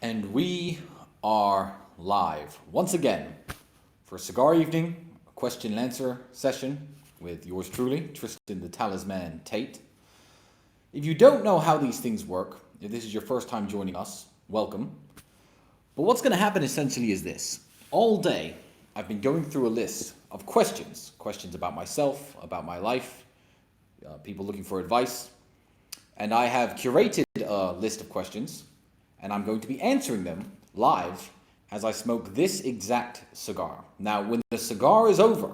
And we are live once again for Cigar Evening, a question and answer session with yours truly, Tristan the Talisman Tate. If you don't know how these things work, if this is your first time joining us, welcome. But what's going to happen essentially is this. All day, I've been going through a list of questions about myself, about my life, people looking for advice. And I have curated a list of questions, and I'm going to be answering them live as I smoke this exact cigar. Now, when the cigar is over,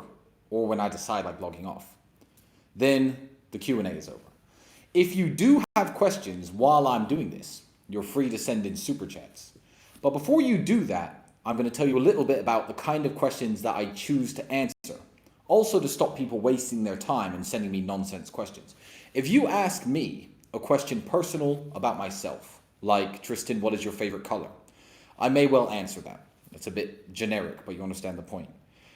or when I decide like logging off, then the Q&A is over. If you do have questions while I'm doing this, you're free to send in super chats. But before you do that, I'm going to tell you a little bit about the kind of questions that I choose to answer. Also to stop people wasting their time and sending me nonsense questions. If you ask me a question personal about myself, like, Tristan, what is your favorite color? I may well answer that. It's a bit generic, but you understand the point.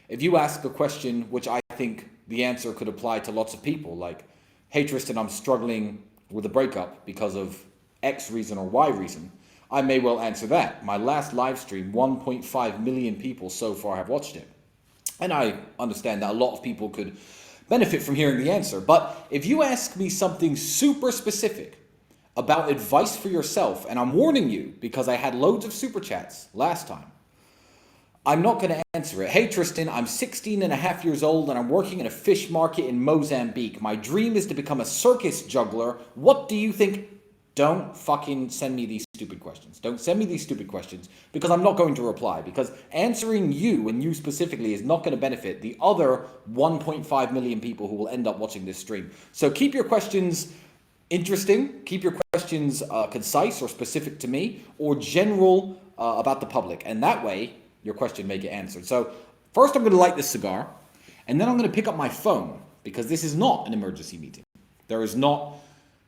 If you ask a question which I think the answer could apply to lots of people, like, hey Tristan, I'm struggling with a breakup because of X reason or Y reason, I may well answer that. My last live stream, 1.5 million people so far have watched it. And I understand that a lot of people could benefit from hearing the answer. But if you ask me something super specific about advice for yourself, and I'm warning you because I had loads of super chats last time, I'm not going to answer it. Hey Tristan, I'm 16 and a half years old and I'm working in a fish market in Mozambique. My dream is to become a circus juggler. What do you think? Don't fucking send me these stupid questions. Don't send me these stupid questions because I'm not going to reply, because answering you and you specifically is not going to benefit the other 1.5 million people who will end up watching this stream. So keep your questions interesting, keep your questions concise or specific to me, or general about the public, and that way your question may get answered. So first I'm going to light this cigar, and then I'm going to pick up my phone, because this is not an emergency meeting. There is not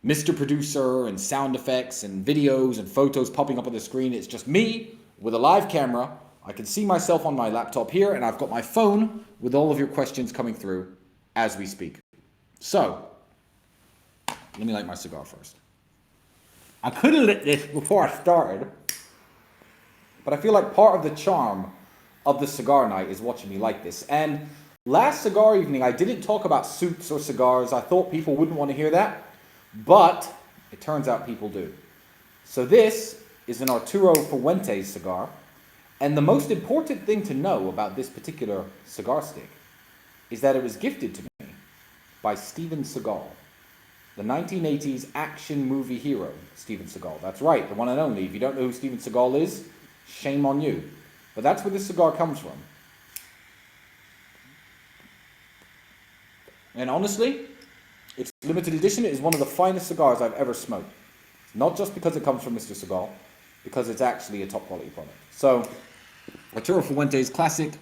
Mr. Producer and sound effects and videos and photos popping up on the screen. It's just me with a live camera. I can see myself on my laptop here, and I've got my phone with all of your questions coming through as we speak. So let me light my cigar first. I could have lit this before I started, but I feel like part of the charm of the cigar night is watching me light this. And last cigar evening, I didn't talk about suits or cigars. I thought people wouldn't want to hear that, but it turns out people do. So this is an Arturo Fuentes cigar, and the most important thing to know about this particular cigar stick is that it was gifted to me by Steven Seagal. The 1980s action movie hero, Steven Seagal. That's right, the one and only. If you don't know who Steven Seagal is, shame on you. But that's where this cigar comes from. And honestly, it's limited edition. It is one of the finest cigars I've ever smoked. Not just because it comes from Mr. Seagal, because it's actually a top quality product. So, Arturo Fuentes Classic,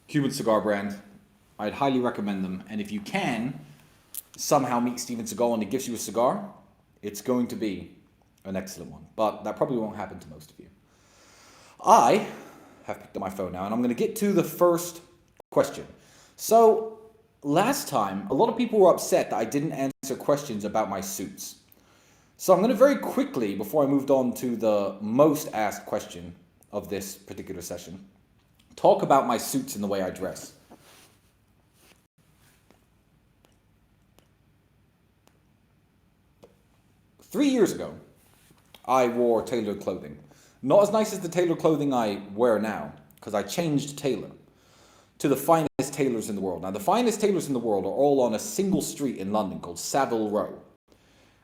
Cuban cigar brand. I'd highly recommend them. And if you can somehow meet Steven Seagal and he gives you a cigar, it's going to be an excellent one. But that probably won't happen to most of you. I have picked up my phone now, and I'm going to get to the first question. So last time, a lot of people were upset that I didn't answer questions about my suits. So I'm going to very quickly, before I moved on to the most asked question of this particular session, talk about my suits and the way I dress. Three years ago, I wore tailored clothing. Not as nice as the tailored clothing I wear now, because I changed tailor to the finest tailors in the world. Now, the finest tailors in the world are all on a single street in London called Savile Row.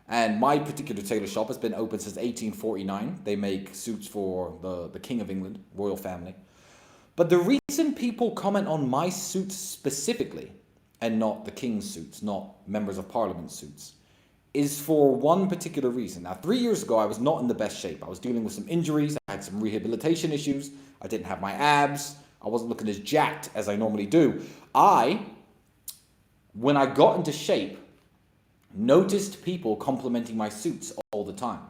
And my particular tailor shop has been open since 1849. They make suits for the King of England, royal family. But the reason people comment on my suits specifically, and not the King's suits, not members of Parliament suits, is for one particular reason. Now, 3 years ago, I was not in the best shape. I was dealing with some injuries. I had some rehabilitation issues. I didn't have my abs. I wasn't looking as jacked as I normally do. When I got into shape, noticed people complimenting my suits all the time.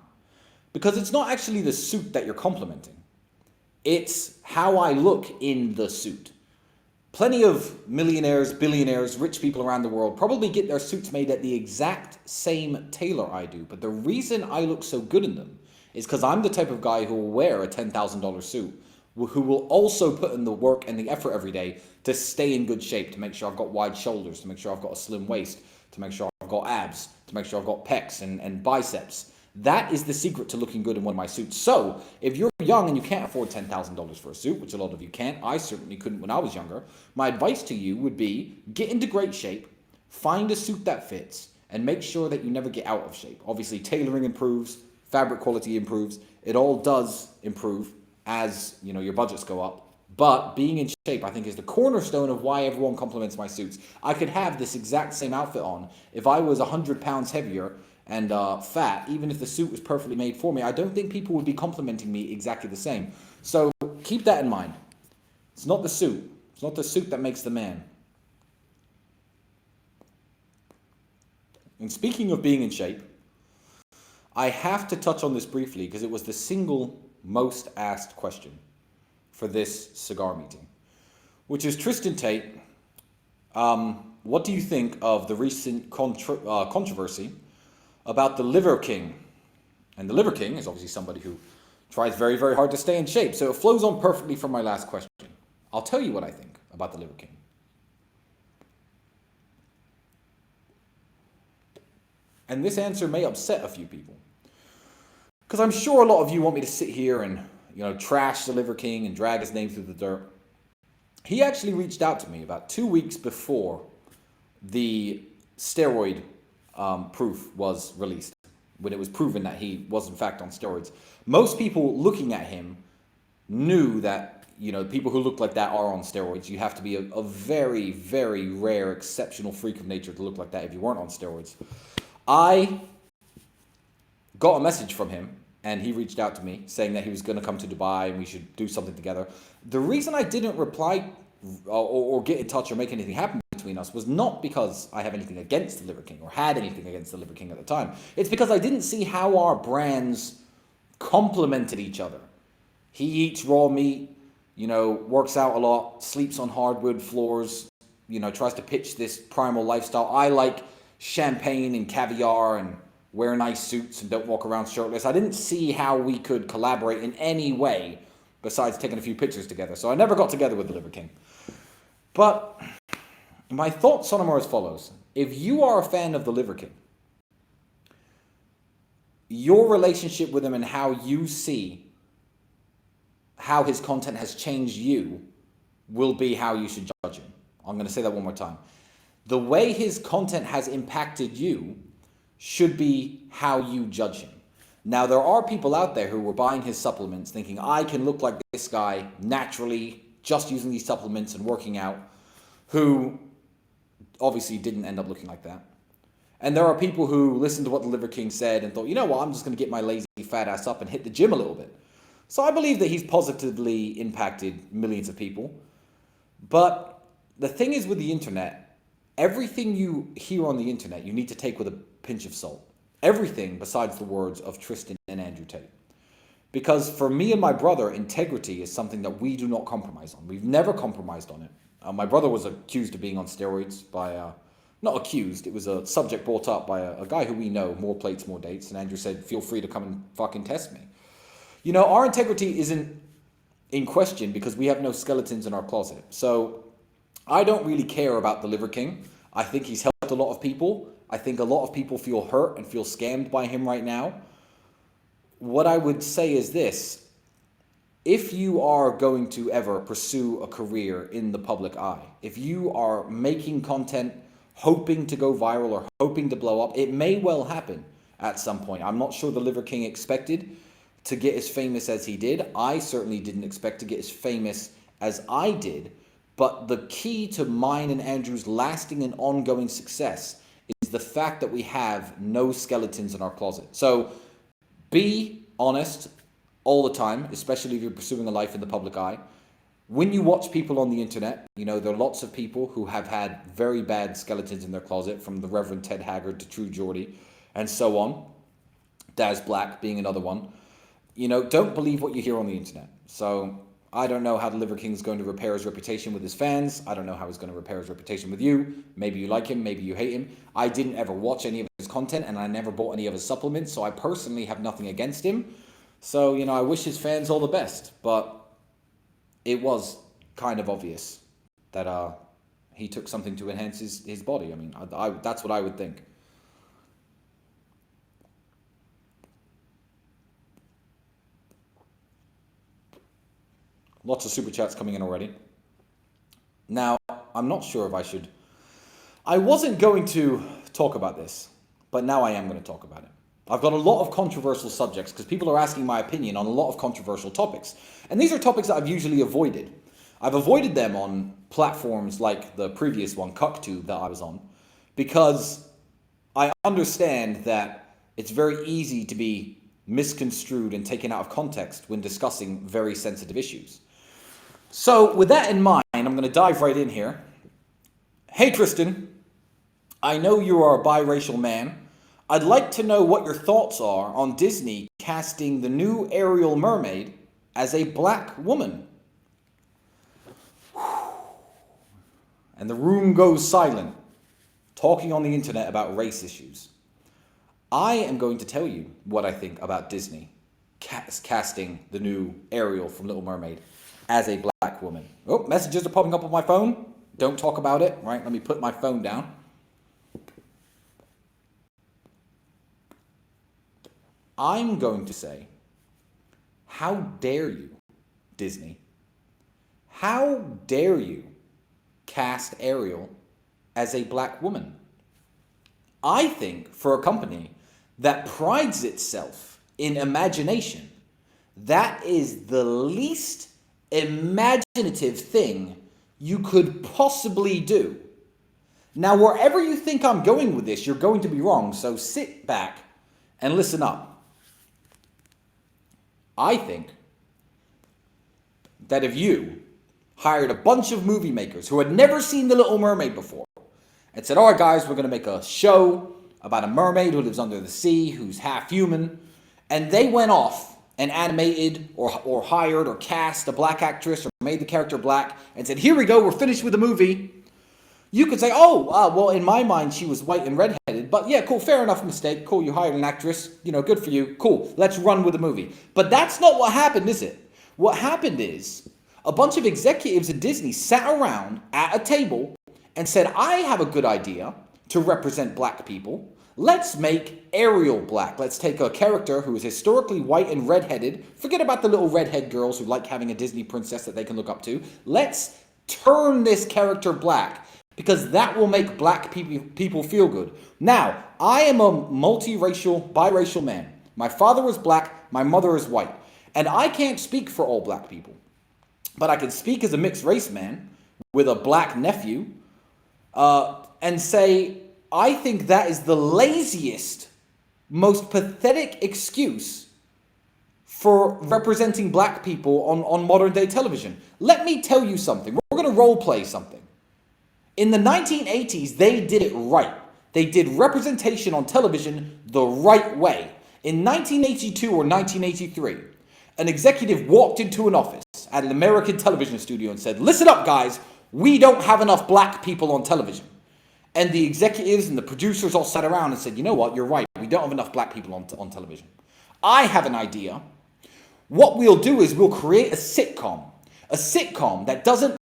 Because it's not actually the suit that you're complimenting. It's how I look in the suit. Plenty of millionaires, billionaires, rich people around the world probably get their suits made at the exact same tailor I do. But the reason I look so good in them is because I'm the type of guy who will wear a $10,000 suit, who will also put in the work and the effort every day to stay in good shape, to make sure I've got wide shoulders, to make sure I've got a slim waist, to make sure I've got abs, to make sure I've got pecs and biceps. That is the secret to looking good in one of my suits. So if you're young and you can't afford $10,000 for a suit, which a lot of you can't, I certainly couldn't when I was younger, my advice to you would be get into great shape, find a suit that fits, and make sure that you never get out of shape. Obviously, tailoring improves, fabric quality improves. It all does improve as your budgets go up. But being in shape, I think, is the cornerstone of why everyone compliments my suits. I could have this exact same outfit on if I was 100 pounds heavier and fat. Even if the suit was perfectly made for me, I don't think people would be complimenting me exactly the same. So keep that in mind. It's not the suit. It's not the suit that makes the man. And speaking of being in shape, I have to touch on this briefly because it was the single most asked question for this cigar meeting, which is, Tristan Tate, what do you think of the recent controversy about the Liver King? And the Liver King is obviously somebody who tries very, very hard to stay in shape. So it flows on perfectly from my last question. I'll tell you what I think about the Liver King. And this answer may upset a few people, because I'm sure a lot of you want me to sit here and trash the Liver King and drag his name through the dirt. He actually reached out to me about 2 weeks before the steroid proof was released, when it was proven that he was in fact on steroids. Most people looking at him knew that people who look like that are on steroids. You have to be a very, very rare, exceptional freak of nature to look like that if you weren't on steroids. I got a message from him, and he reached out to me saying that he was going to come to Dubai and we should do something together. The reason I didn't reply or get in touch or make anything happen between us was not because I have anything against the Liver King or had anything against the Liver King at the time. It's because I didn't see how our brands complemented each other. He eats raw meat, works out a lot, sleeps on hardwood floors, tries to pitch this primal lifestyle. I like champagne and caviar and wear nice suits and don't walk around shirtless. I didn't see how we could collaborate in any way besides taking a few pictures together. So I never got together with the Liver King. But my thoughts on him are as follows. If you are a fan of the Liver King, your relationship with him and how you see how his content has changed you will be how you should judge him. I'm going to say that one more time. The way his content has impacted you should be how you judge him. Now, there are people out there who were buying his supplements thinking, I can look like this guy naturally just using these supplements and working out, who obviously didn't end up looking like that. And there are people who listened to what the Liver King said and thought, you know what, I'm just going to get my lazy fat ass up and hit the gym a little bit. So I believe that he's positively impacted millions of people. But the thing is with the internet, everything you hear on the internet, you need to take with a pinch of salt. Everything besides the words of Tristan and Andrew Tate. Because for me and my brother, integrity is something that we do not compromise on. We've never compromised on it. My brother was accused of being on steroids by, not accused, it was a subject brought up by a guy who we know, more plates, more dates. And Andrew said, feel free to come and fucking test me. Our integrity isn't in question because we have no skeletons in our closet. So I don't really care about the Liver King. I think he's helped a lot of people. I think a lot of people feel hurt and feel scammed by him right now. What I would say is this. If you are going to ever pursue a career in the public eye, if you are making content, hoping to go viral or hoping to blow up, it may well happen at some point. I'm not sure the Liver King expected to get as famous as he did. I certainly didn't expect to get as famous as I did. But the key to mine and Andrew's lasting and ongoing success is the fact that we have no skeletons in our closet. So be honest all the time, especially if you're pursuing a life in the public eye. When you watch people on the internet, there are lots of people who have had very bad skeletons in their closet, from the Reverend Ted Haggard to True Geordie and so on. Daz Black being another one. Don't believe what you hear on the internet. So I don't know how the Liver King is going to repair his reputation with his fans. I don't know how he's going to repair his reputation with you. Maybe you like him, maybe you hate him. I didn't ever watch any of his content and I never bought any of his supplements, so I personally have nothing against him. So, I wish his fans all the best, but it was kind of obvious that he took something to enhance his body. I mean, that's what I would think. Lots of super chats coming in already. Now, I'm not sure if I should... I wasn't going to talk about this, but now I am going to talk about it. I've got a lot of controversial subjects because people are asking my opinion on a lot of controversial topics. And these are topics that I've usually avoided. I've avoided them on platforms like the previous one, Ep.2, that I was on, because I understand that it's very easy to be misconstrued and taken out of context when discussing very sensitive issues. So with that in mind, I'm going to dive right in here. Hey Tristan, I know you are a biracial man. I'd like to know what your thoughts are on Disney casting the new Ariel mermaid as a black woman. And the room goes silent, talking on the internet about race issues. I am going to tell you what I think about Disney casting the new Ariel from Little Mermaid as a black woman. Oh, messages are popping up on my phone. Don't talk about it, right? Let me put my phone down. I'm going to say, how dare you, Disney? How dare you cast Ariel as a black woman? I think for a company that prides itself in imagination, that is the least imaginative thing you could possibly do. Now, wherever you think I'm going with this, you're going to be wrong, so sit back and listen up. I think that if you hired a bunch of movie makers who had never seen The Little Mermaid before and said, all right, guys, we're going to make a show about a mermaid who lives under the sea, who's half human, and they went off and animated or hired or cast a black actress or made the character black and said, here we go, we're finished with the movie. You could say, well, in my mind, she was white and redheaded, but yeah, cool, fair enough, mistake. Cool, you hired an actress, good for you. Cool, let's run with the movie. But that's not what happened, is it? What happened is a bunch of executives at Disney sat around at a table and said, I have a good idea to represent black people. Let's make Ariel black. Let's take a character who is historically white and redheaded. Forget about the little redhead girls who like having a Disney princess that they can look up to. Let's turn this character black, because that will make black people feel good. Now, I am a biracial man. My father was black, my mother is white. And I can't speak for all black people. But I can speak as a mixed race man with a black nephew and say, I think that is the laziest, most pathetic excuse for representing black people on modern day television. Let me tell you something. We're going to role play something. In the 1980s, they did it right. They did representation on television the right way. In 1982 or 1983, an executive walked into an office at an American television studio and said, listen up, guys, we don't have enough black people on television. And the executives and the producers all sat around and said, you know what, you're right, we don't have enough black people on television. I have an idea. What we'll do is we'll create a sitcom that doesn't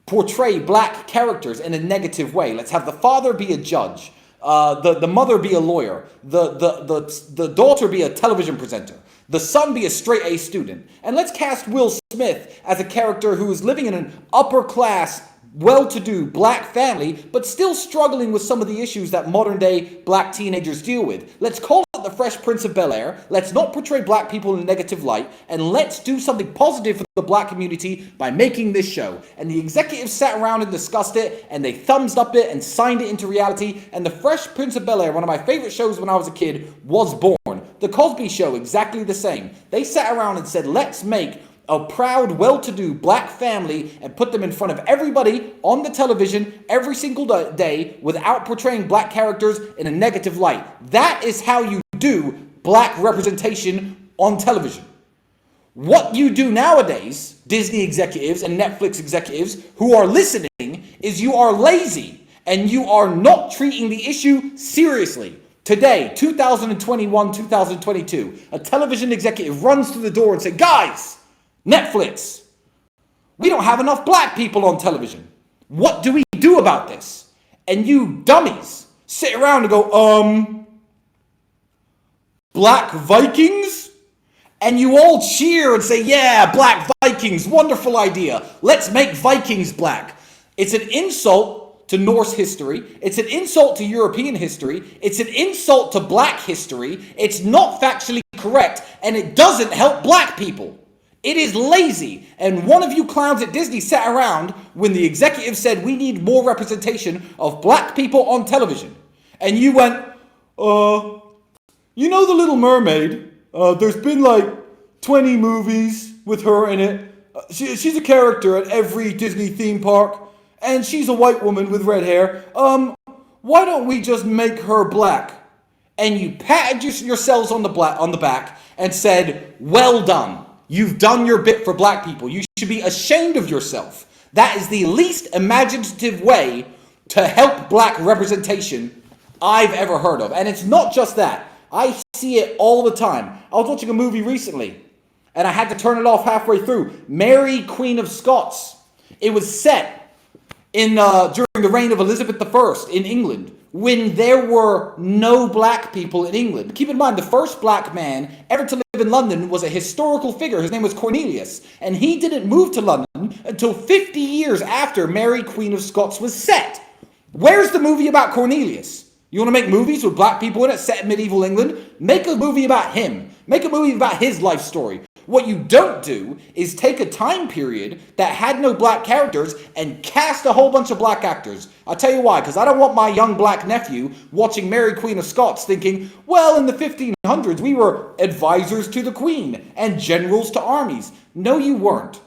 portray black characters in a negative way. Let's have the father be a judge, the mother be a lawyer, the daughter be a television presenter, the son be a straight A student. And let's cast Will Smith as a character who is living in an upper class, well-to-do black family, but still struggling with some of the issues that modern-day black teenagers deal with. Let's call it The Fresh Prince of Bel-Air. Let's not portray black people in a negative light, and let's do something positive for the black community by making this show. And the executives sat around and discussed it, and they thumbs up it and signed it into reality, and The Fresh Prince of Bel-Air, one of my favorite shows when I was a kid, was born. The Cosby Show, exactly the same. They sat around and said, let's make a proud, well-to-do black family and put them in front of everybody on the television every single day without portraying black characters in a negative light. That is how you do black representation on television. What you do nowadays, Disney executives and Netflix executives who are listening, is you are lazy and you are not treating the issue seriously. Today, 2021, 2022, a television executive runs through the door and says, guys, Netflix, we don't have enough black people on television. What do we do about this? And you dummies sit around and go, Black Vikings? And you all cheer and say, yeah, Black Vikings, wonderful idea. Let's make Vikings black. It's an insult to Norse history. It's an insult to European history. It's an insult to black history. It's not factually correct, and it doesn't help black people. It is lazy. And one of you clowns at Disney sat around when the executive said we need more representation of black people on television. And you went, you know The Little Mermaid? There's been like 20 movies with her in it. She's a character at every Disney theme park. And she's a white woman with red hair. Why don't we just make her black? And you patted yourselves on the back and said, well done. You've done your bit for black people. You should be ashamed of yourself. That is the least imaginative way to help black representation I've ever heard of. And it's not just that. I see it all the time. I was watching a movie recently, and I had to turn it off halfway through. Mary, Queen of Scots. It was set in during the reign of Elizabeth I in England, when there were no black people in England. Keep in mind, the first black man ever to live in London was a historical figure. His name was Cornelius, and he didn't move to London until 50 years after Mary, Queen of Scots was set. Where's the movie about Cornelius? You want to make movies with black people in it set in medieval England? Make a movie about him. Make a movie about his life story. What you don't do is take a time period that had no black characters and cast a whole bunch of black actors. I'll tell you why, because I don't want my young black nephew watching Mary Queen of Scots thinking, well, in the 1500s, we were advisors to the Queen and generals to armies. No, you weren't.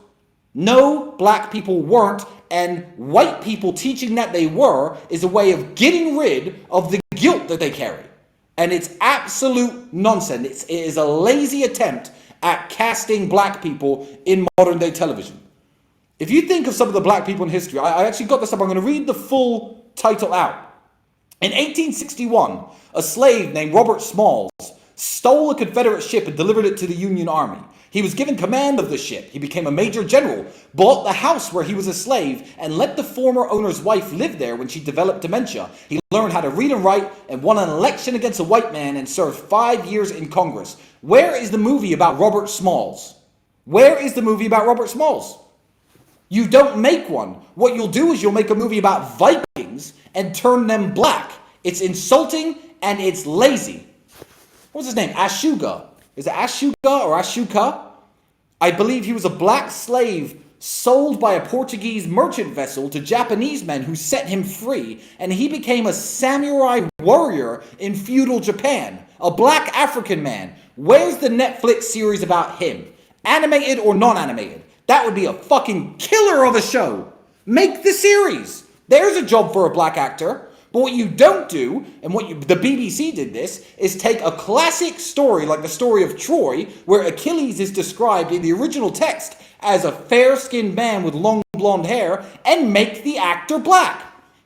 No, black people weren't, and white people teaching that they were is a way of getting rid of the guilt that they carry. And it's absolute nonsense. It is a lazy attempt at casting black people in modern day television. If you think of some of the black people in history, I actually got this up. I'm going to read the full title out. In 1861, a slave named Robert Smalls stole a Confederate ship and delivered it to the Union Army. He was given command of the ship. He became a major general, bought the house where he was a slave, and let the former owner's wife live there when she developed dementia. He learned how to read and write and won an election against a white man and served 5 years in Congress. Where is the movie about Robert Smalls? Where is the movie about Robert Smalls? You don't make one. What you'll do is you'll make a movie about Vikings and turn them black. It's insulting and it's lazy. What's his name? Ashuga. Is it Ashuga or Ashuka? I believe he was a black slave sold by a Portuguese merchant vessel to Japanese men who set him free, and he became a samurai warrior in feudal Japan. A black African man. Where's the Netflix series about him? Animated or non-animated? That would be a fucking killer of a show. Make the series. There's a job for a black actor. But what you don't do, and the BBC did this, is take a classic story like the story of Troy, where Achilles is described in the original text as a fair-skinned man with long blonde hair, and make the actor black.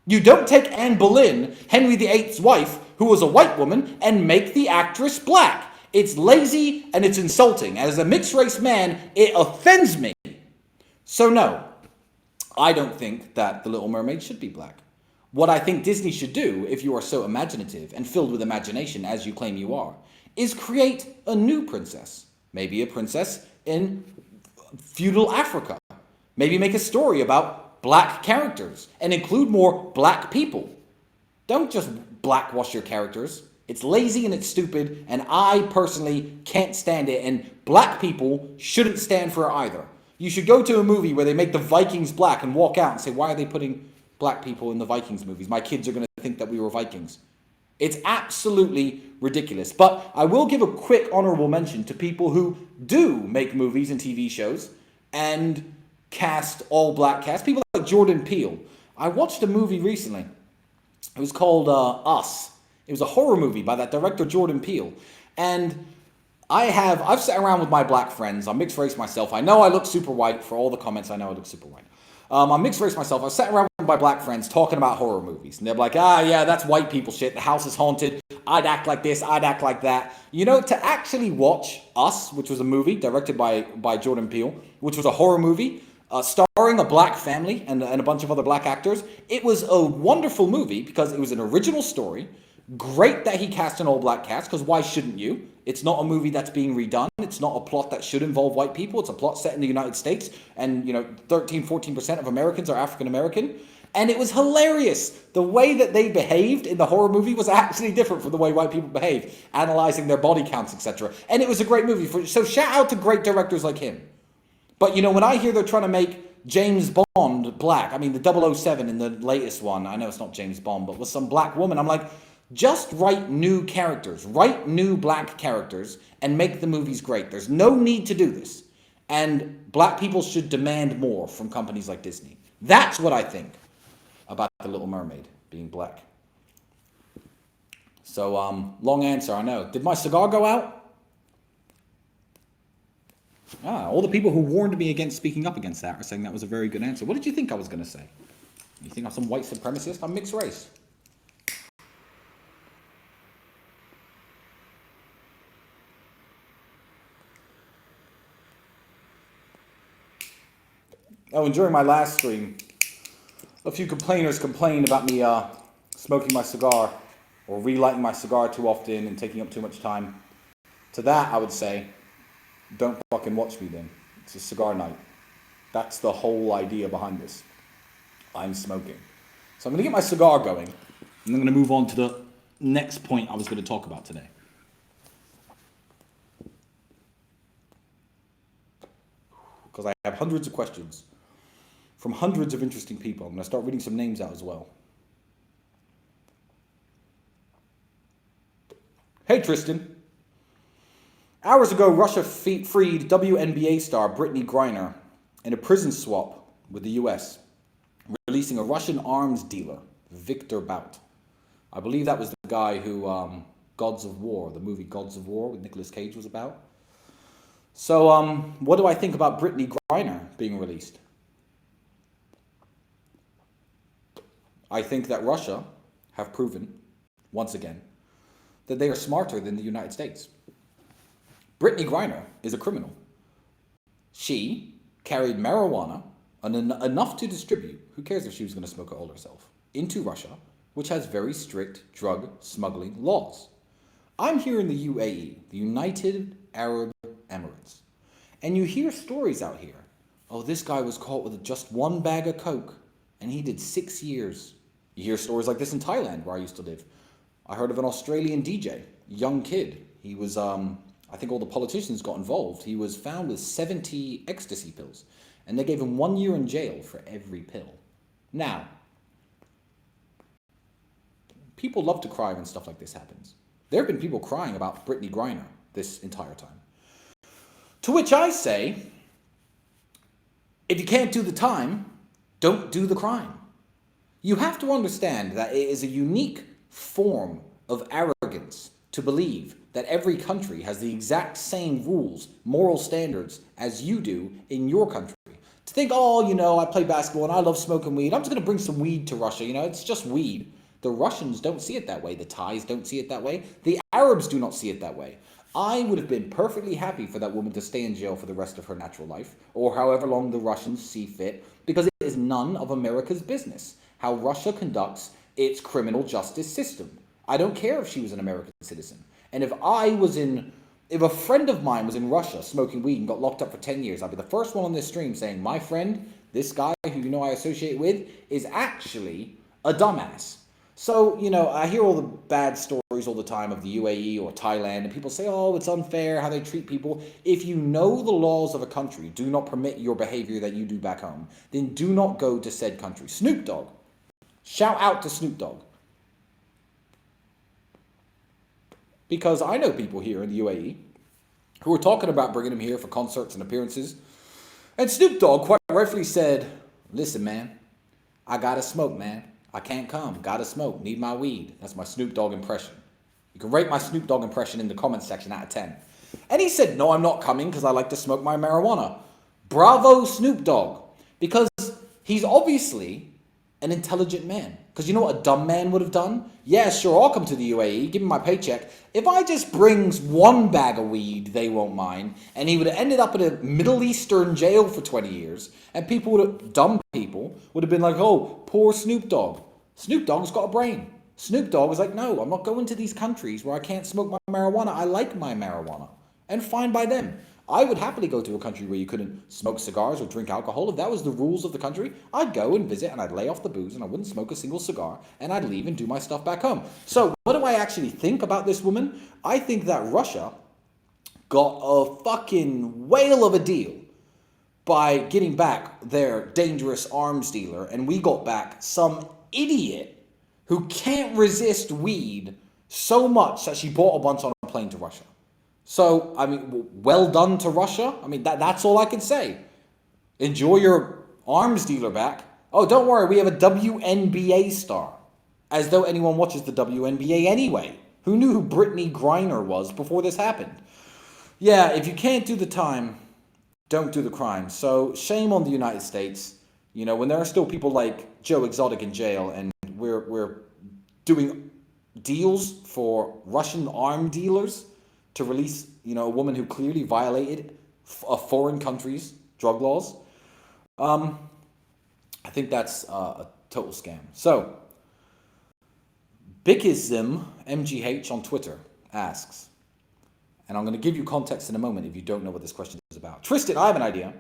You don't take Anne Boleyn, Henry VIII's wife, who was a white woman, and make the actress black. It's lazy and it's insulting. As a mixed-race man, it offends me. So no, I don't think that The Little Mermaid should be black. What I think Disney should do, if you are so imaginative and filled with imagination as you claim you are, is create a new princess. Maybe a princess in feudal Africa. Maybe make a story about black characters and include more black people. Don't just blackwash your characters. It's lazy and it's stupid, and I personally can't stand it, and black people shouldn't stand for it either. You should go to a movie where they make the Vikings black and walk out and say, why are they putting black people in the Vikings movies? My kids are going to think that we were Vikings. It's absolutely ridiculous. But I will give a quick honorable mention to people who do make movies and TV shows and cast all black cast. People like Jordan Peele. I watched a movie recently. It was called Us. It was a horror movie by that director Jordan Peele. And I've sat around with my black friends. I'm mixed race myself. I know I look super white. For all the comments, I know I look super white. I'm mixed race myself. I sat around with my black friends talking about horror movies. And they're like, yeah, that's white people shit. The house is haunted. I'd act like this, I'd act like that. You know, to actually watch Us, which was a movie directed by Jordan Peele, which was a horror movie, starring a black family and a bunch of other black actors. It was a wonderful movie because it was an original story. Great that he cast an all-black cast, because why shouldn't you? It's not a movie that's being redone. It's not a plot that should involve white people. It's a plot set in the United States, and 13-14% of Americans are African American. And it was hilarious. The way that they behaved in the horror movie was actually different from the way white people behave, analyzing their body counts, etc. And it was a great movie. So shout out to great directors like him. But, when I hear they're trying to make James Bond black, I mean, the 007 in the latest one, I know it's not James Bond, but with some black woman, I'm like, just write new characters, write new black characters, and make the movies great. There's no need to do this. And black people should demand more from companies like Disney. That's what I think about The Little Mermaid being black. So, long answer, I know. Did my cigar go out? All the people who warned me against speaking up against that are saying that was a very good answer. What did you think I was going to say? You think I'm some white supremacist? I'm mixed race. Oh, and during my last stream, a few complainers complained about me smoking my cigar or relighting my cigar too often and taking up too much time. To that, I would say, don't fucking watch me then. It's a cigar night. That's the whole idea behind this. I'm smoking. So I'm going to get my cigar going, and I'm going to move on to the next point I was going to talk about today. Because I have hundreds of questions from hundreds of interesting people. I'm going to start reading some names out as well. Hey, Tristan. Hours ago, Russia freed WNBA star Brittany Griner in a prison swap with the US, releasing a Russian arms dealer, Victor Bout. I believe that was the guy who Gods of War, the movie Gods of War with Nicolas Cage was about. So what do I think about Brittany Griner being released? I think that Russia have proven, once again, that they are smarter than the United States. Brittany Griner is a criminal. She carried marijuana, enough to distribute, who cares if she was going to smoke it all herself, into Russia, which has very strict drug smuggling laws. I'm here in the UAE, the United Arab Emirates, and you hear stories out here. Oh, this guy was caught with just one bag of coke, and he did 6 years. You hear stories like this in Thailand, where I used to live. I heard of an Australian DJ, young kid. He was, I think all the politicians got involved. He was found with 70 ecstasy pills, and they gave him 1 year in jail for every pill. Now, people love to cry when stuff like this happens. There have been people crying about Brittany Griner this entire time. To which I say, if you can't do the time, don't do the crime. You have to understand that it is a unique form of arrogance to believe that every country has the exact same rules, moral standards as you do in your country. To think, I play basketball and I love smoking weed. I'm just going to bring some weed to Russia. It's just weed. The Russians don't see it that way. The Thais don't see it that way. The Arabs do not see it that way. I would have been perfectly happy for that woman to stay in jail for the rest of her natural life, or however long the Russians see fit, because it is none of America's business how Russia conducts its criminal justice system. I don't care if she was an American citizen. And if a friend of mine was in Russia smoking weed and got locked up for 10 years, I'd be the first one on this stream saying, my friend, this guy who I associate with, is actually a dumbass. So, I hear all the bad stories all the time of the UAE or Thailand, and people say, it's unfair how they treat people. If you know the laws of a country do not permit your behavior that you do back home, then do not go to said country. Snoop Dogg. Shout out to Snoop Dogg. Because I know people here in the UAE who were talking about bringing him here for concerts and appearances. And Snoop Dogg quite rightfully said, listen, man, I gotta smoke, man. I can't come. Gotta smoke. Need my weed. That's my Snoop Dogg impression. You can rate my Snoop Dogg impression in the comments section out of 10. And he said, no, I'm not coming because I like to smoke my marijuana. Bravo, Snoop Dogg. Because he's obviously an intelligent man. Because you know what a dumb man would have done? Yeah, sure, I'll come to the UAE, give me my paycheck. If I just brings one bag of weed, they won't mind. And he would have ended up in a Middle Eastern jail for 20 years. And people would have, dumb people, would have been like, oh, poor Snoop Dogg. Snoop Dogg's got a brain. Snoop Dogg was like, no, I'm not going to these countries where I can't smoke my marijuana. I like my marijuana. And fine by them. I would happily go to a country where you couldn't smoke cigars or drink alcohol. If that was the rules of the country, I'd go and visit and I'd lay off the booze and I wouldn't smoke a single cigar and I'd leave and do my stuff back home. So what do I actually think about this woman? I think that Russia got a fucking whale of a deal by getting back their dangerous arms dealer, and we got back some idiot who can't resist weed so much that she bought a bunch on a plane to Russia. So, I mean, well done to Russia. I mean, that's all I can say. Enjoy your arms dealer back. Oh, don't worry, we have a WNBA star. As though anyone watches the WNBA anyway. Who knew who Brittany Griner was before this happened? Yeah, if you can't do the time, don't do the crime. So, shame on the United States. You know, when there are still people like Joe Exotic in jail and we're doing deals for Russian arm dealers to release, you know, a woman who clearly violated a foreign country's drug laws. I think that's a total scam. So, Bikism MGH on Twitter asks, and I'm going to give you context in a moment if you don't know what this question is about. Tristan, I have an idea.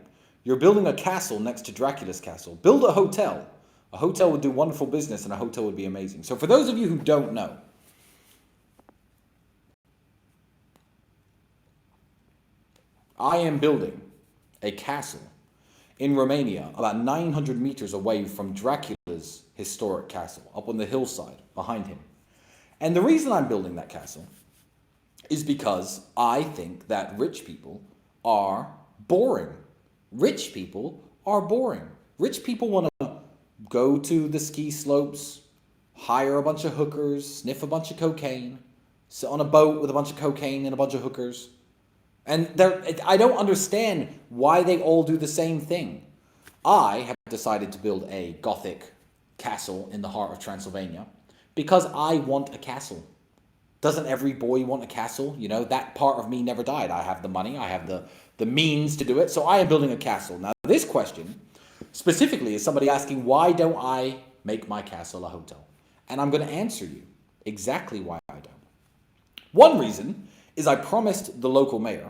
You're building a castle next to Dracula's castle. Build a hotel. A hotel would do wonderful business and a hotel would be amazing. So for those of you who don't know, I am building a castle in Romania about 900 meters away from Dracula's historic castle, up on the hillside behind him. And the reason I'm building that castle is because I think that rich people are boring. Rich people are boring. Rich people want to go to the ski slopes, hire a bunch of hookers, sniff a bunch of cocaine, sit on a boat with a bunch of cocaine and a bunch of hookers. And I don't understand why they all do the same thing. I have decided to build a Gothic castle in the heart of Transylvania because I want a castle. Doesn't every boy want a castle? You know, that part of me never died. I have the money, I have the means to do it, so I am building a castle. Now, this question specifically is somebody asking, why don't I make my castle a hotel? And I'm going to answer you exactly why I don't. One reason is I promised the local mayor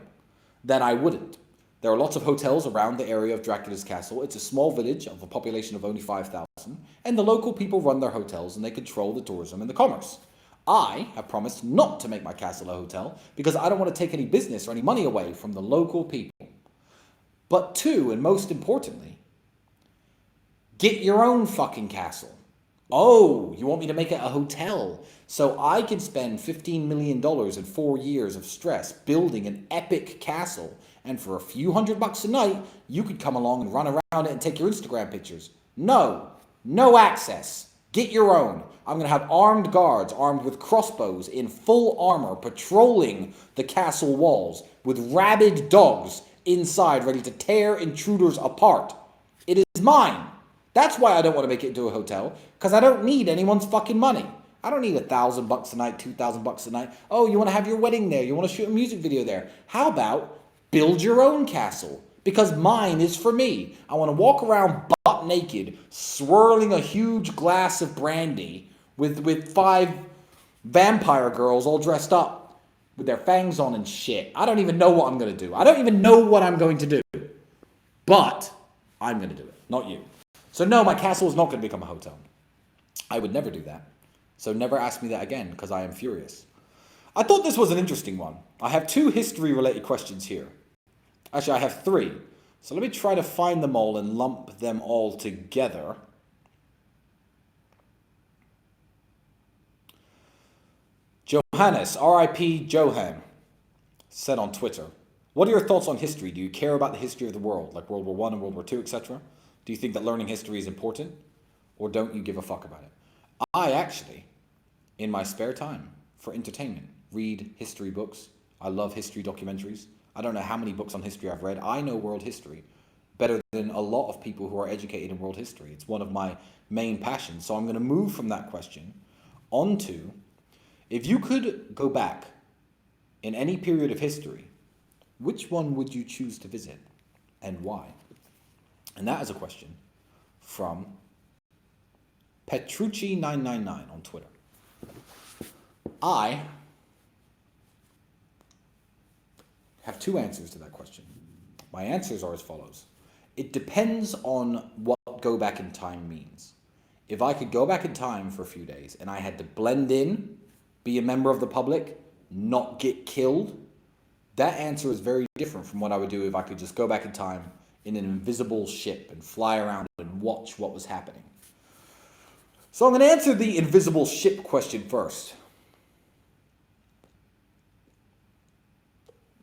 that I wouldn't. There are lots of hotels around the area of Dracula's castle. It's a small village of a population of only 5,000, and the local people run their hotels and they control the tourism and the commerce. I have promised not to make my castle a hotel because I don't want to take any business or any money away from the local people. But two, and most importantly, get your own fucking castle. Oh, you want me to make it a hotel so I can spend $15 million in 4 years of stress building an epic castle, and for a few $100 a night, you could come along and run around it and take your Instagram pictures. No access. Get your own. I'm going to have armed guards armed with crossbows in full armor patrolling the castle walls with rabid dogs inside ready to tear intruders apart. It is mine. That's why I don't want to make it into a hotel, because I don't need anyone's fucking money. I don't need $1,000 a night, $2,000 a night. Oh, you want to have your wedding there? You want to shoot a music video there? How about build your own castle? Because mine is for me. I want to walk around butt naked, swirling a huge glass of brandy with 5 vampire girls all dressed up with their fangs on and shit. I don't even know what I'm going to do. I don't even know what I'm going to do. But I'm going to do it, not you. So no, my castle is not going to become a hotel. I would never do that. So never ask me that again, because I am furious. I thought this was an interesting one. I have 2 history-related questions here. Actually, I have 3. So let me try to find them all and lump them all together. Johannes, R.I.P. Johan, said on Twitter, what are your thoughts on history? Do you care about the history of the world, like World War I and World War II, etc.? Do you think that learning history is important? Or don't you give a fuck about it? I actually, in my spare time, for entertainment, read history books. I love history documentaries. I don't know how many books on history I've read. I know world history. better than a lot of people who are educated in world history. It's one of my main passions. So I'm going to move from that question onto, if you could go back in any period of history, which one would you choose to visit and why? And that is a question from Petrucci999 on Twitter. I have two answers to that question. My answers are as follows. It depends on what go back in time means. If I could go back in time for a few days and I had to blend in, be a member of the public, not get killed, that answer is very different from what I would do if I could just go back in time in an invisible ship and fly around and watch what was happening. So I'm going to answer the invisible ship question first.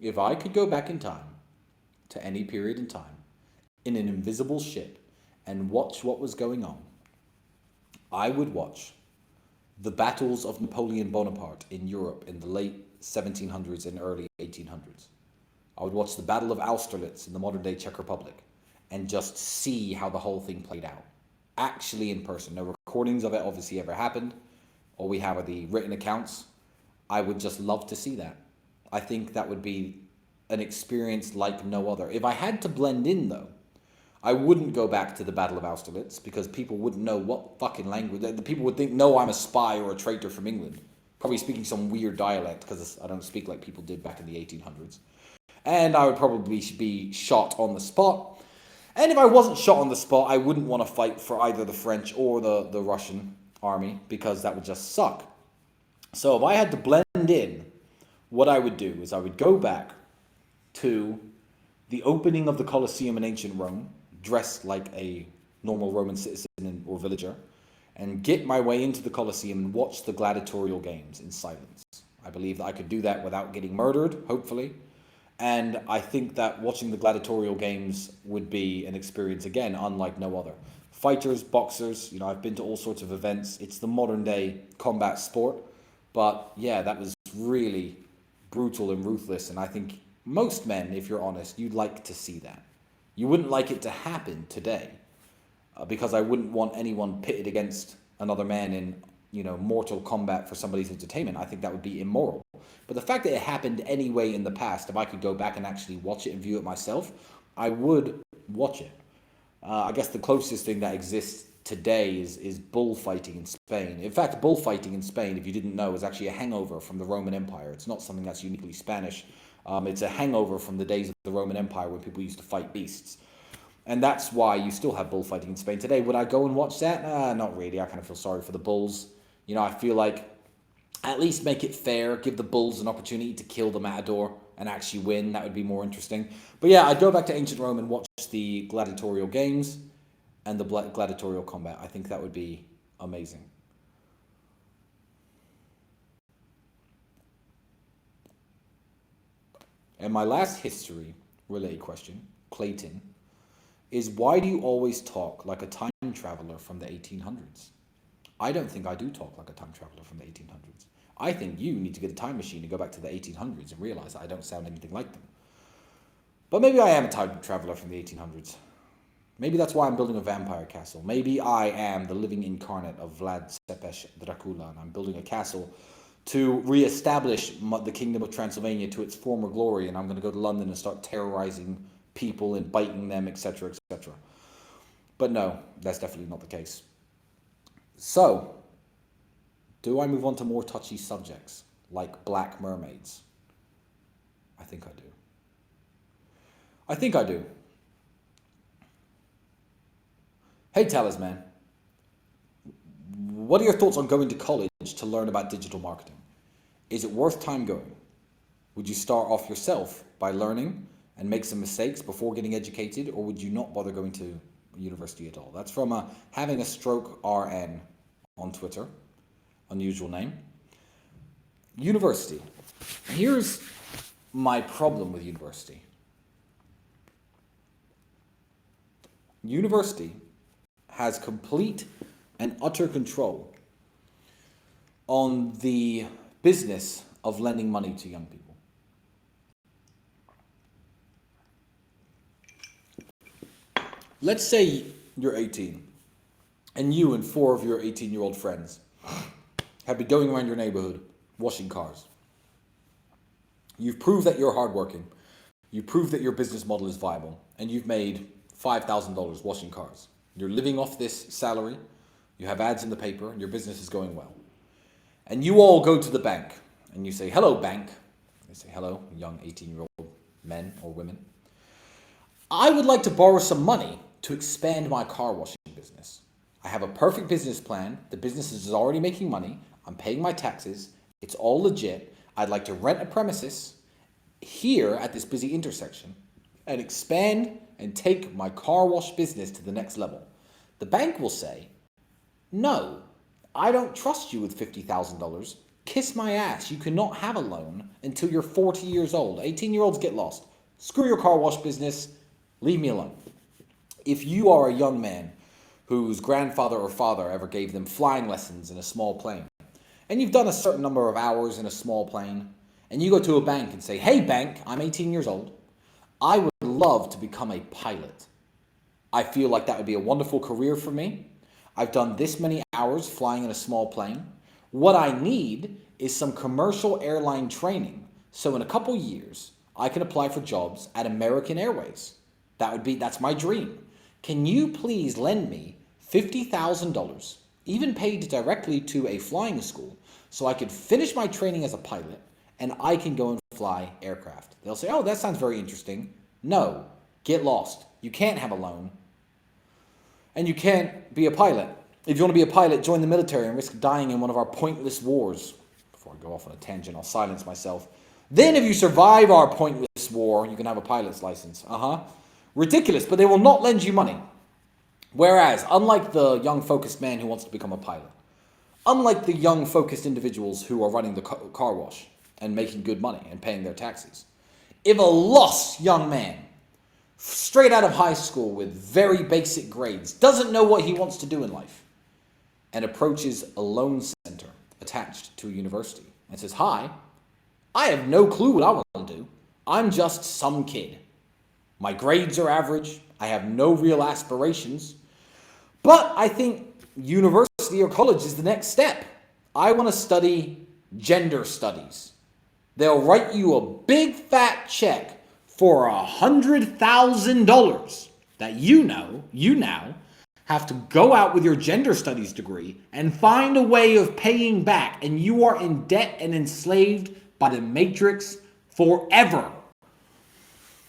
If I could go back in time to any period in time in an invisible ship and watch what was going on, I would watch the battles of Napoleon Bonaparte in Europe in the late 1700s and early 1800s. I would watch the Battle of Austerlitz in the modern-day Czech Republic and just see how the whole thing played out, actually in person. No recordings of it obviously ever happened. All we have are the written accounts. I would just love to see that. I think that would be an experience like no other. If I had to blend in, though, I wouldn't go back to the Battle of Austerlitz because people wouldn't know what fucking language. The people would think, no, I'm a spy or a traitor from England. Probably speaking some weird dialect because I don't speak like people did back in the 1800s. And I would probably be shot on the spot. And if I wasn't shot on the spot, I wouldn't want to fight for either the French or the Russian army because that would just suck. So if I had to blend in, what I would do is I would go back to the opening of the Colosseum in ancient Rome, dressed like a normal Roman citizen or villager, and get my way into the Colosseum and watch the gladiatorial games in silence. I believe that I could do that without getting murdered, hopefully. And I think that watching the gladiatorial games would be an experience, again, unlike no other. Fighters, boxers, I've been to all sorts of events. It's the modern day combat sport. But yeah, that was really brutal and ruthless. And I think most men, if you're honest, you'd like to see that. You wouldn't like it to happen today because I wouldn't want anyone pitted against another man in, mortal combat for somebody's entertainment. I think that would be immoral. But the fact that it happened anyway in the past, if I could go back and actually watch it and view it myself, I would watch it. I guess the closest thing that exists today is bullfighting in Spain. In fact, bullfighting in Spain, if you didn't know, is actually a hangover from the Roman Empire. It's not something that's uniquely Spanish. It's a hangover from the days of the Roman Empire when people used to fight beasts. And that's why you still have bullfighting in Spain today. Would I go and watch that? Not really. I kind of feel sorry for the bulls. I feel like at least make it fair. Give the bulls an opportunity to kill the matador and actually win. That would be more interesting. But yeah, I'd go back to ancient Rome and watch the gladiatorial games and the gladiatorial combat. I think that would be amazing. And my last history-related question, Clayton, is why do you always talk like a time traveler from the 1800s? I don't think I do talk like a time traveler from the 1800s. I think you need to get a time machine and go back to the 1800s and realize that I don't sound anything like them. But maybe I am a time traveler from the 1800s. Maybe that's why I'm building a vampire castle. Maybe I am the living incarnate of Vlad Tepes Dracula, and I'm building a castle to reestablish the kingdom of Transylvania to its former glory, and I'm going to go to London and start terrorizing people and biting them, etc., etc. But no, that's definitely not the case. So, do I move on to more touchy subjects, like black mermaids? I think I do. Hey, Talisman. What are your thoughts on going to college to learn about digital marketing? Is it worth time going? Would you start off yourself by learning and make some mistakes before getting educated, or would you not bother going to university at all? That's from Having a Stroke RN on Twitter. Unusual name. University. Here's my problem with university. University has complete and utter control on the business of lending money to young people. Let's say you're 18 and you and 4 of your 18-year-old friends have been going around your neighborhood washing cars. You've proved that you're hardworking. You proved that your business model is viable, and you've made $5,000 washing cars. You're living off this salary. You have ads in the paper, and your business is going well. And you all go to the bank, and you say, "Hello, bank." They say, "Hello, young 18-year-old men or women. I would like to borrow some money to expand my car washing business. I have a perfect business plan. The business is already making money. I'm paying my taxes. It's all legit. I'd like to rent a premises here at this busy intersection and expand and take my car wash business to the next level." The bank will say, "No, I don't trust you with $50,000. Kiss my ass. You cannot have a loan until you're 40 years old. 18-year-olds get lost. Screw your car wash business. Leave me alone." If you are a young man whose grandfather or father ever gave them flying lessons in a small plane, and you've done a certain number of hours in a small plane, and you go to a bank and say, "Hey bank, I'm 18 years old. I would love to become a pilot. I feel like that would be a wonderful career for me. I've done this many hours flying in a small plane. What I need is some commercial airline training, so in a couple years I can apply for jobs at American Airways. That's my dream. Can you please lend me $50,000, even paid directly to a flying school, so I could finish my training as a pilot and I can go and fly aircraft?" They'll say, "Oh, that sounds very interesting." No, get lost. You can't have a loan. And you can't be a pilot. If you want to be a pilot, join the military and risk dying in one of our pointless wars. Before I go off on a tangent, I'll silence myself. Then if you survive our pointless war, you can have a pilot's license. Ridiculous, but they will not lend you money. Whereas, unlike the young focused man who wants to become a pilot, unlike the young focused individuals who are running the car wash and making good money and paying their taxes, if a lost young man, straight out of high school with very basic grades, doesn't know what he wants to do in life, and approaches a loan center attached to a university and says, "Hi, I have no clue what I want to do. I'm just some kid. My grades are average. I have no real aspirations. But I think university or college is the next step. I want to study gender studies." They'll write you a big fat check for $100,000 that you now have to go out with your gender studies degree and find a way of paying back, and you are in debt and enslaved by the matrix forever.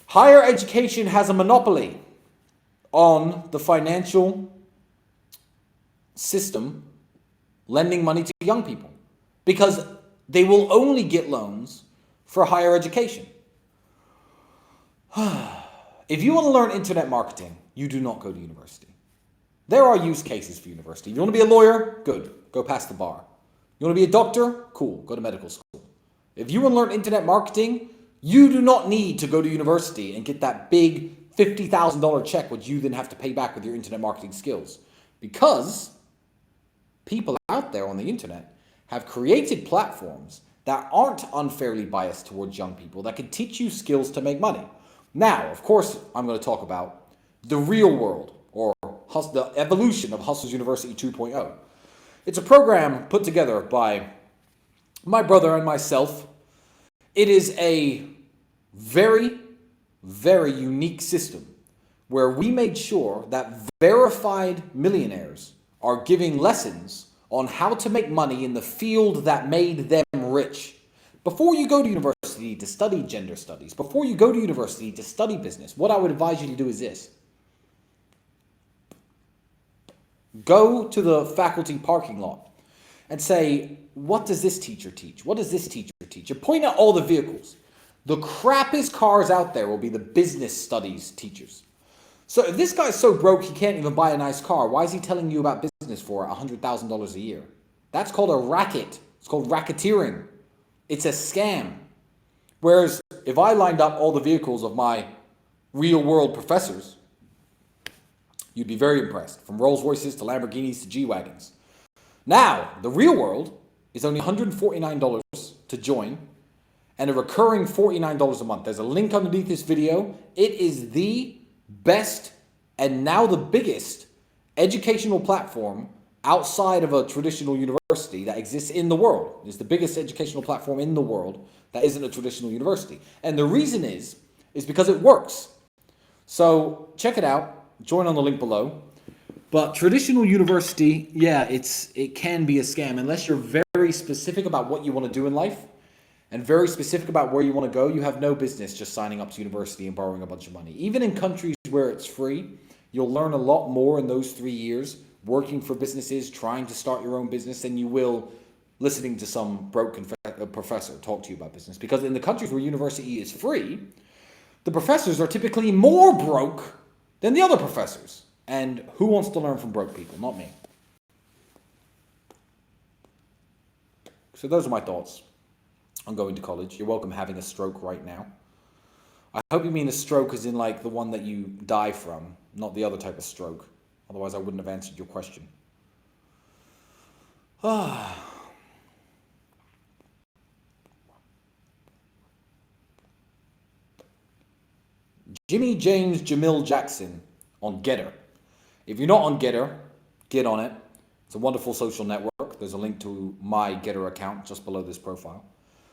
Higher education has a monopoly on the financial system lending money to young people because they will only get loans for higher education. If you want to learn internet marketing, you do not go to university. There are use cases for university. You want to be a lawyer? Good. Go pass the bar. You want to be a doctor? Cool. Go to medical school. If you want to learn internet marketing, you do not need to go to university and get that big $50,000 check, which you then have to pay back with your internet marketing skills. Because people out there on the internet have created platforms that aren't unfairly biased towards young people that can teach you skills to make money. Now, of course, I'm going to talk about the real world, or the evolution of Hustlers University 2.0. It's a program put together by my brother and myself. It is a very, very unique system where we made sure that verified millionaires are giving lessons on how to make money in the field that made them rich. Before you go to university to study gender studies, before you go to university to study business, what I would advise you to do is this. Go to the faculty parking lot and say, "What does this teacher teach? What does this teacher teach?" And point out all the vehicles. The crappiest cars out there will be the business studies teachers. So if this guy's so broke he can't even buy a nice car, why is he telling you about business for $100,000 a year? That's called a racket. It's called racketeering. It's a scam. Whereas if I lined up all the vehicles of my real world professors, you'd be very impressed. From Rolls Royces to Lamborghinis to G-Wagons. Now, the real world is only $149 to join and a recurring $49 a month. There's a link underneath this video. It is the best And now the biggest educational platform outside of a traditional university that exists in the world is the biggest educational platform in the world that isn't a traditional university. And the reason is because it works. So check it out. Join on the link below. But traditional university, yeah, it can be a scam unless you're very specific about what you want to do in life and very specific about where you want to go. You have no business just signing up to university and borrowing a bunch of money. Even in countries where it's free, you'll learn a lot more in those 3 years working for businesses, trying to start your own business, than you will listening to some broke professor talk to you about business. Because in the countries where university is free, the professors are typically more broke than the other professors. And who wants to learn from broke people? Not me. So those are my thoughts on going to college. You're welcome having a stroke right now. I hope you mean a stroke as in like the one that you die from, not the other type of stroke. Otherwise I wouldn't have answered your question. Jimmy James Jamil Jackson on Getter. If you're not on Getter, get on it. It's a wonderful social network. There's a link to my Getter account just below this profile.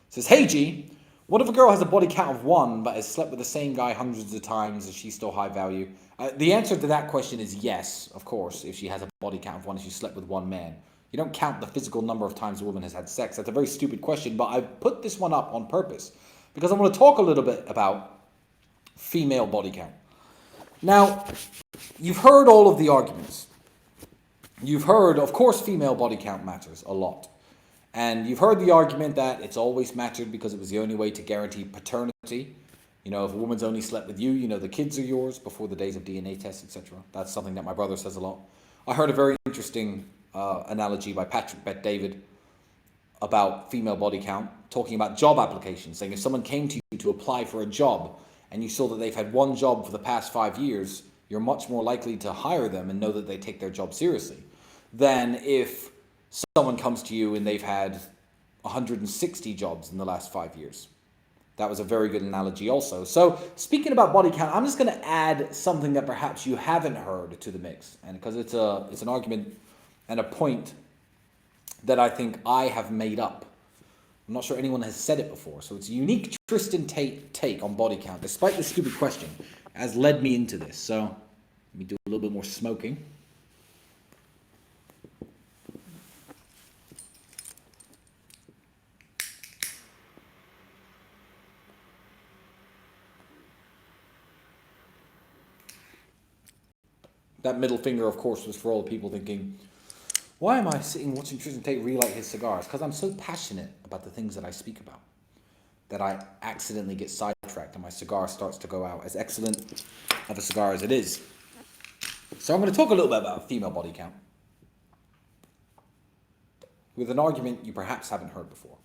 It says, hey G, what if a girl has a body count of 1 but has slept with the same guy hundreds of times? Is she still high value? The answer to that question is yes, of course, if she has a body count of 1 and she slept with 1 man. You don't count the physical number of times a woman has had sex. That's a very stupid question, but I put this one up on purpose because I want to talk a little bit about female body count. Now, you've heard all of the arguments. You've heard, of course, female body count matters a lot. And you've heard the argument that it's always mattered because it was the only way to guarantee paternity. You know, if a woman's only slept with you, you know the kids are yours before the days of DNA tests, etc. That's something that my brother says a lot. I heard a very interesting analogy by Patrick Bet-David about female body count, talking about job applications, saying if someone came to you to apply for a job and you saw that they've had 1 job for the past 5 years, you're much more likely to hire them and know that they take their job seriously than if someone comes to you and they've had 160 jobs in the last 5 years. That was a very good analogy also. So speaking about body count, I'm just going to add something that perhaps you haven't heard to the mix, and because it's an argument and a point that I think I have made up. I'm not sure anyone has said it before. So it's a unique Tristan Tate take on body count, despite the stupid question, has led me into this. So let me do a little bit more smoking. That middle finger, of course, was for all the people thinking, why am I sitting watching Tristan Tate relight his cigars? Because I'm so passionate about the things that I speak about that I accidentally get sidetracked and my cigar starts to go out, as excellent of a cigar as it is. So I'm going to talk a little bit about female body count with an argument you perhaps haven't heard before.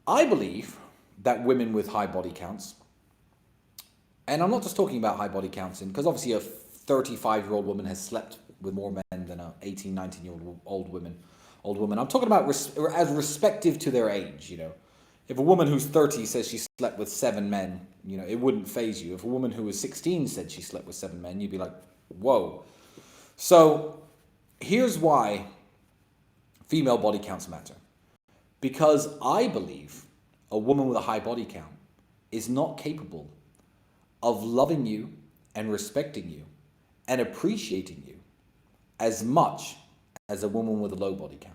I believe that women with high body counts, and I'm not just talking about high body counts, because obviously a 35-year-old woman has slept with more men than an 18, 19-year-old old woman. I'm talking about as respective to their age, you know. If a woman who's 30 says she slept with 7 men, you know, it wouldn't faze you. If a woman who was 16 said she slept with 7 men, you'd be like, whoa. So here's why female body counts matter. Because I believe a woman with a high body count is not capable of loving you and respecting you and appreciating you as much as a woman with a low body count.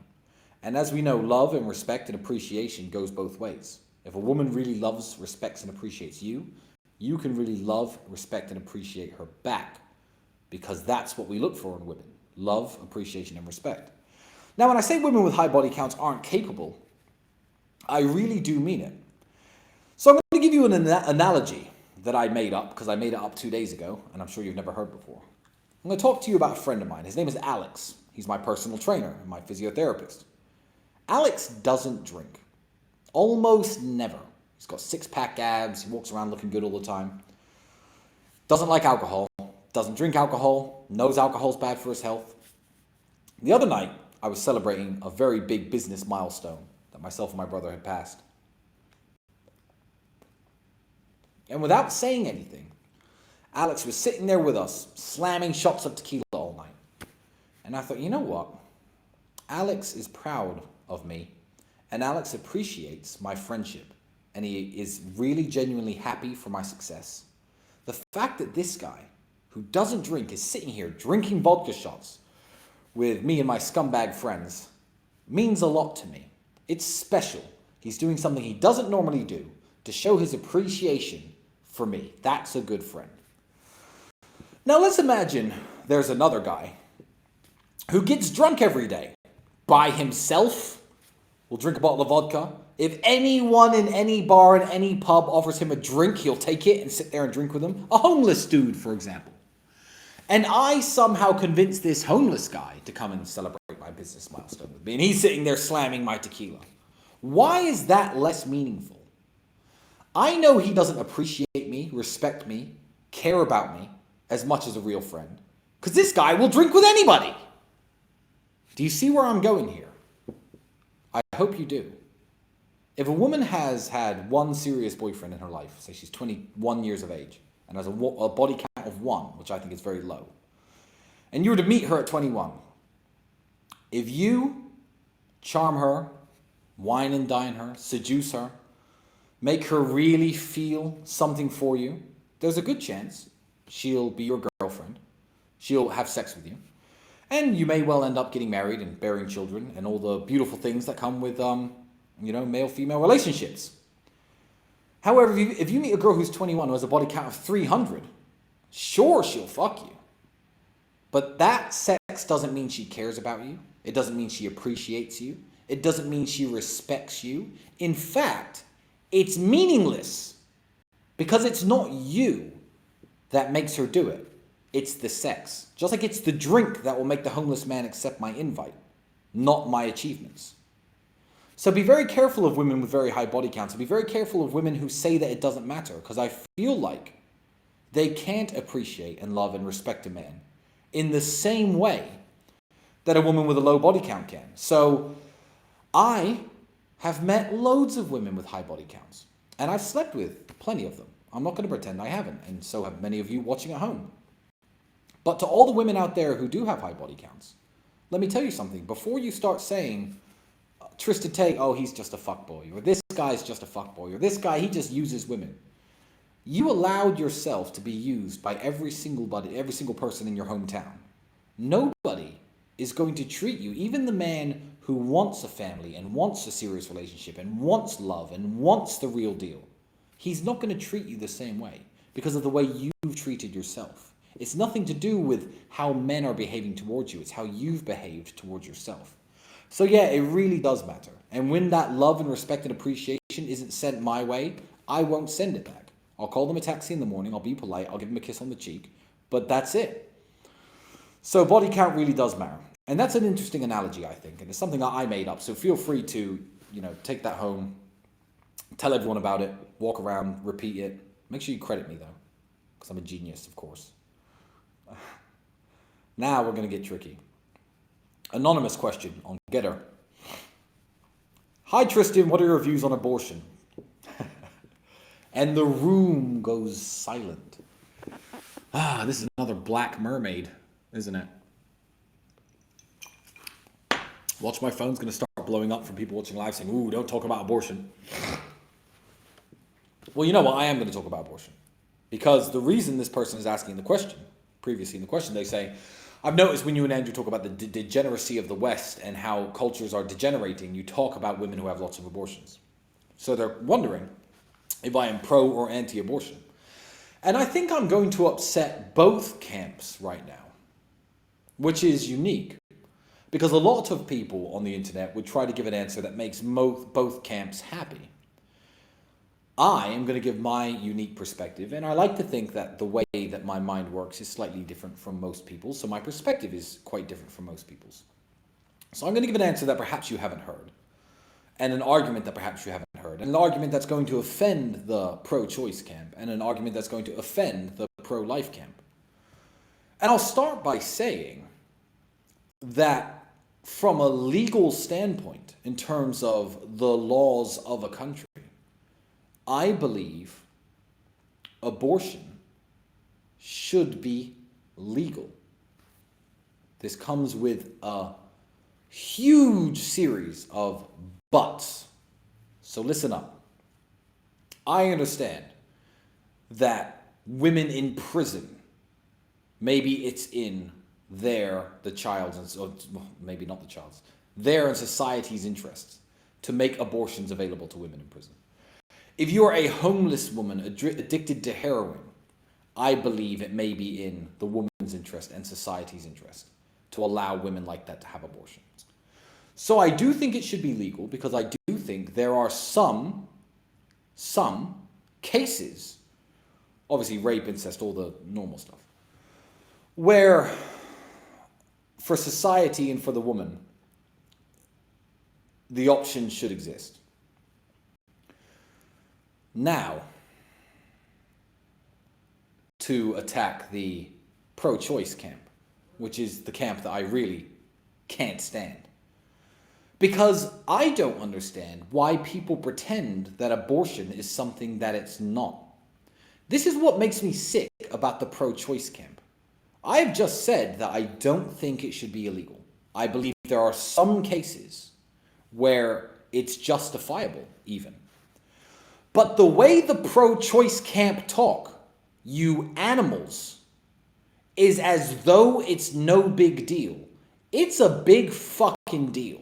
And as we know, love and respect and appreciation goes both ways. If a woman really loves, respects, and appreciates you, you can really love, respect, and appreciate her back, because that's what we look for in women: love, appreciation, and respect. Now, when I say women with high body counts aren't capable, I really do mean it. So I'm going to give you an analogy that I made up, because I made it up 2 days ago, and I'm sure you've never heard before. I'm going to talk to you about a friend of mine. His name is Alex. He's my personal trainer and my physiotherapist. Alex doesn't drink. Almost never. He's got 6-pack abs. He walks around looking good all the time. Doesn't like alcohol. Doesn't drink alcohol. Knows alcohol's bad for his health. The other night, I was celebrating a very big business milestone that myself and my brother had passed. And without saying anything, Alex was sitting there with us, slamming shots of tequila all night. And I thought, you know what? Alex is proud of me, and Alex appreciates my friendship, and he is really genuinely happy for my success. The fact that this guy, who doesn't drink, is sitting here drinking vodka shots with me and my scumbag friends means a lot to me. It's special. He's doing something he doesn't normally do to show his appreciation for me. That's a good friend. Now let's imagine there's another guy who gets drunk every day by himself, will drink a bottle of vodka. If anyone in any bar in any pub offers him a drink, he'll take it and sit there and drink with them. A homeless dude, for example. And I somehow convince this homeless guy to come and celebrate my business milestone with me. And he's sitting there slamming my tequila. Why is that less meaningful? I know he doesn't appreciate me, respect me, care about me as much as a real friend. Because this guy will drink with anybody. Do you see where I'm going here? I hope you do. If a woman has had one serious boyfriend in her life, say she's 21 years of age, and has a body count of 1, which I think is very low, and you were to meet her at 21, if you charm her, wine and dine her, seduce her, make her really feel something for you, there's a good chance she'll be your girlfriend. She'll have sex with you. And you may well end up getting married and bearing children and all the beautiful things that come with, male-female relationships. However, if you meet a girl who's 21 who has a body count of 300, sure, she'll fuck you. But that sex doesn't mean she cares about you. It doesn't mean she appreciates you. It doesn't mean she respects you. In fact, it's meaningless because it's not you that makes her do it. It's the sex. Just like it's the drink that will make the homeless man accept my invite, not my achievements. So be very careful of women with very high body counts. Be very careful of women who say that it doesn't matter, because I feel like they can't appreciate and love and respect a man in the same way that a woman with a low body count can. So I have met loads of women with high body counts, and I've slept with plenty of them. I'm not going to pretend I haven't, and so have many of you watching at home. But to all the women out there who do have high body counts, let me tell you something. Before you start saying, Tristan Tate, oh, he's just a fuckboy, or this guy's just a fuckboy, or this guy, he just uses women. You allowed yourself to be used by every single person in your hometown. Nobody is going to treat you, even the man who wants a family and wants a serious relationship and wants love and wants the real deal. He's not going to treat you the same way because of the way you've treated yourself. It's nothing to do with how men are behaving towards you. It's how you've behaved towards yourself. So yeah, it really does matter. And when that love and respect and appreciation isn't sent my way, I won't send it back. I'll call them a taxi in the morning. I'll be polite. I'll give them a kiss on the cheek. But that's it. So body count really does matter. And that's an interesting analogy, I think. And it's something that I made up. So feel free to, take that home, tell everyone about it, walk around, repeat it. Make sure you credit me, though, because I'm a genius, of course. Now we're going to get tricky. Anonymous question on Getter. Hi, Tristan. What are your views on abortion? And the room goes silent. This is another Black Mermaid, isn't it? Watch, my phone's going to start blowing up from people watching live saying, ooh, don't talk about abortion. Well, you know what? I am going to talk about abortion. Because the reason this person is asking the question, previously in the question, they say, I've noticed when you and Andrew talk about the degeneracy of the West and how cultures are degenerating, you talk about women who have lots of abortions. So they're wondering if I am pro or anti-abortion. And I think I'm going to upset both camps right now, which is unique. Because a lot of people on the internet would try to give an answer that makes both camps happy. I am going to give my unique perspective, and I like to think that the way that my mind works is slightly different from most people's, so my perspective is quite different from most people's. So I'm going to give an answer that perhaps you haven't heard, and an argument that perhaps you haven't heard, and an argument that's going to offend the pro-choice camp, and an argument that's going to offend the pro-life camp. And I'll start by saying that from a legal standpoint, in terms of the laws of a country, I believe abortion should be legal. This comes with a huge series of buts. So listen up. I understand that women in prison, maybe it's in the child's, and maybe not the child's, their and society's interests to make abortions available to women in prison. If you're a homeless woman addicted to heroin, I believe it may be in the woman's interest and society's interest to allow women like that to have abortions. So I do think it should be legal, because I do think there are some cases, obviously rape, incest, all the normal stuff, where for society and for the woman, the option should exist. Now, to attack the pro-choice camp, which is the camp that I really can't stand. Because I don't understand why people pretend that abortion is something that it's not. This is what makes me sick about the pro-choice camp. I have just said that I don't think it should be illegal. I believe there are some cases where it's justifiable, even. But the way the pro-choice camp talk, you animals, is as though it's no big deal. It's a big fucking deal.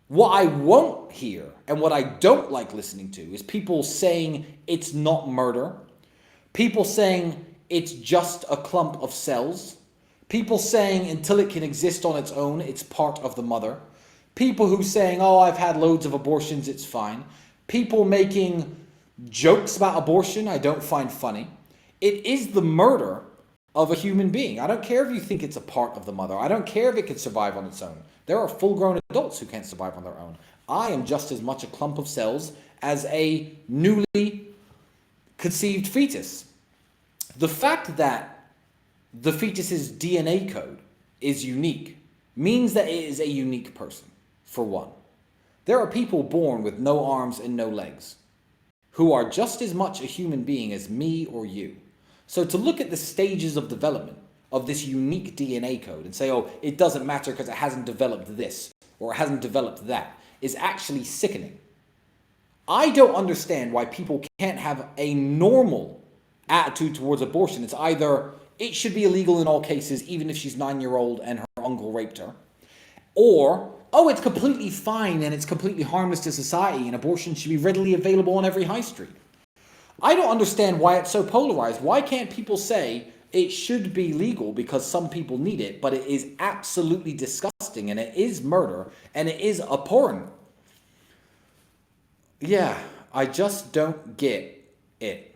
What I won't hear and what I don't like listening to is people saying it's not murder, people saying it's just a clump of cells, people saying until it can exist on its own, it's part of the mother, people who saying, oh, I've had loads of abortions, it's fine, people making jokes about abortion I don't find funny. It is the murder of a human being. I don't care if you think it's a part of the mother. I don't care if it can survive on its own. There are full-grown adults who can't survive on their own. I am just as much a clump of cells as a newly conceived fetus. The fact that the fetus's DNA code is unique means that it is a unique person, for one. There are people born with no arms and no legs who are just as much a human being as me or you. So to look at the stages of development of this unique DNA code and say, oh, it doesn't matter because it hasn't developed this or it hasn't developed that, is actually sickening. I don't understand why people can't have a normal attitude towards abortion. It's either it should be illegal in all cases, even if she's 9-year-old and her uncle raped her, or, oh, it's completely fine and it's completely harmless to society and abortion should be readily available on every high street. I don't understand why it's so polarized. Why can't people say it should be legal because some people need it, but it is absolutely disgusting and it is murder and it is abhorrent? Yeah, I just don't get it.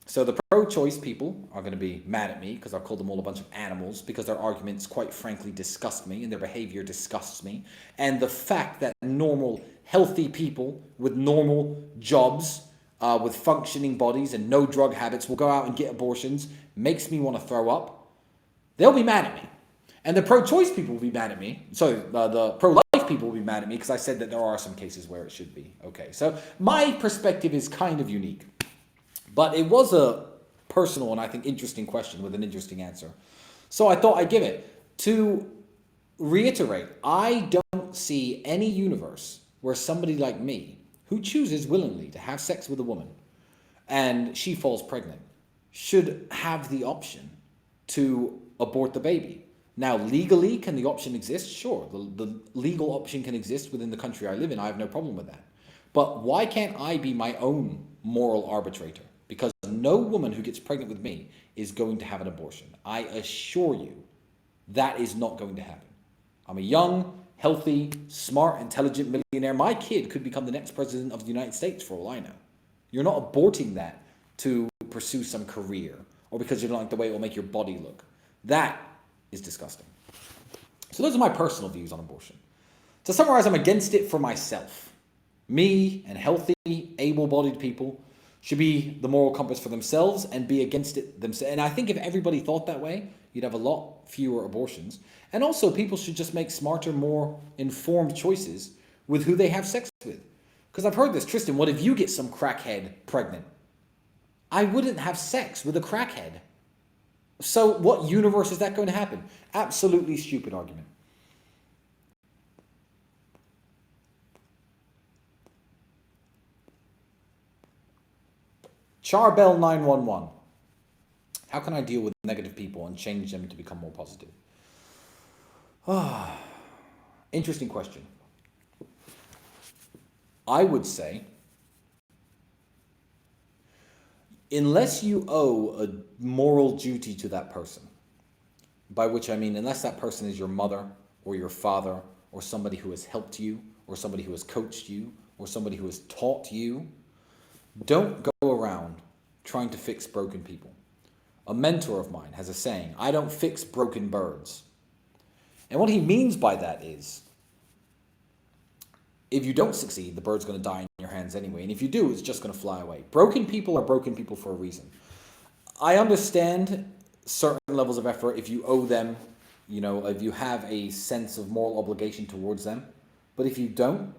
So the pro-choice people are going to be mad at me because I've called them all a bunch of animals, because their arguments quite frankly disgust me and their behavior disgusts me. And the fact that normal, healthy people with normal jobs, with functioning bodies and no drug habits will go out and get abortions makes me want to throw up. They'll be mad at me. And the pro-choice people will be mad at me. So the pro-life people will be mad at me because I said that there are some cases where it should be. Okay, so my perspective is kind of unique. But it was a personal and I think interesting question with an interesting answer. So I thought I'd give it. To reiterate, I don't see any universe where somebody like me, who chooses willingly to have sex with a woman and she falls pregnant, should have the option to abort the baby. Now, legally, can the option exist? Sure, the legal option can exist within the country I live in. I have no problem with that. But why can't I be my own moral arbitrator? Because no woman who gets pregnant with me is going to have an abortion. I assure you that is not going to happen. I'm a young, healthy, smart, intelligent millionaire. My kid could become the next president of the United States for all I know. You're not aborting that to pursue some career or because you don't like the way it will make your body look. That is disgusting. So those are my personal views on abortion. To summarize, I'm against it for myself. Me and healthy, able-bodied people should be the moral compass for themselves and be against it themselves. And I think if everybody thought that way, you'd have a lot fewer abortions. And also, people should just make smarter, more informed choices with who they have sex with. Because I've heard this, Tristan, what if you get some crackhead pregnant? I wouldn't have sex with a crackhead. So what universe is that going to happen? Absolutely stupid argument. Charbell 911. How can I deal with negative people and change them to become more positive? Interesting question. I would say, unless you owe a moral duty to that person, by which I mean unless that person is your mother or your father or somebody who has helped you or somebody who has coached you or somebody who has taught you, don't go around trying to fix broken people. A mentor of mine has a saying, I don't fix broken birds. And what he means by that is, if you don't succeed, the bird's going to die in your hands anyway. And if you do, it's just going to fly away. Broken people are broken people for a reason. I understand certain levels of effort if you owe them, if you have a sense of moral obligation towards them. But if you don't,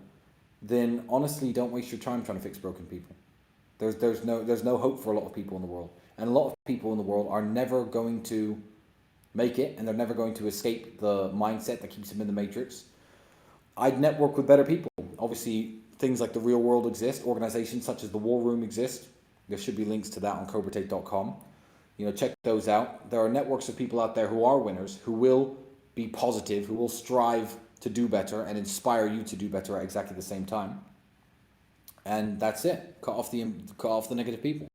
then honestly, don't waste your time trying to fix broken people. There's no hope for a lot of people in the world. And a lot of people in the world are never going to make it, and they're never going to escape the mindset that keeps them in the matrix. I'd network with better people. Obviously, things like the real world exist. Organizations such as the War Room exist. There should be links to that on cobratate.com. Check those out. There are networks of people out there who are winners, who will be positive, who will strive to do better and inspire you to do better at exactly the same time. And that's it. Cut off the negative people.